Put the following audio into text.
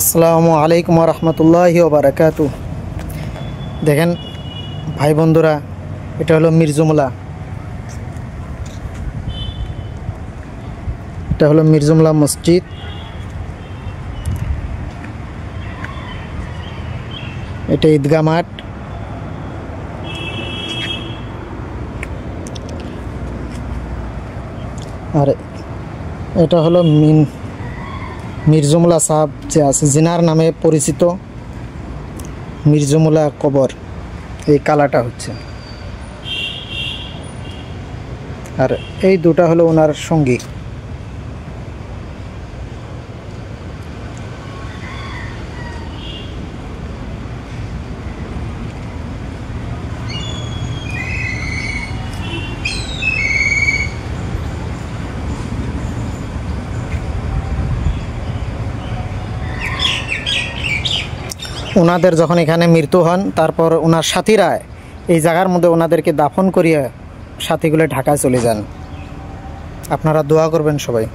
আসসালামু আলাইকুম রহমতুল্লাহি ওয়া বারাকাতুহু। দেখেন ভাই বন্ধুরা, এটা হলো মির্জুমলা। এটা হলো মির্জুমলা মসজিদ। এটা ঈদগাহ মাঠ। আর এটা হলো মির্জুমলা সাহাব যে আছে, জিনার নামে পরিচিত মির্জুমলা কবর। এই কালাটা হচ্ছে, আর এই দুটা হলো ওনার সঙ্গী। ওনাদের যখন এখানে মৃত্যু হন, তারপর ওনার সাথীরা এই জায়গার মধ্যে ওনাদেরকে দাফন করিয়ে সাথীগুলো ঢাকায় চলে যান। আপনারা দোয়া করবেন সবাই।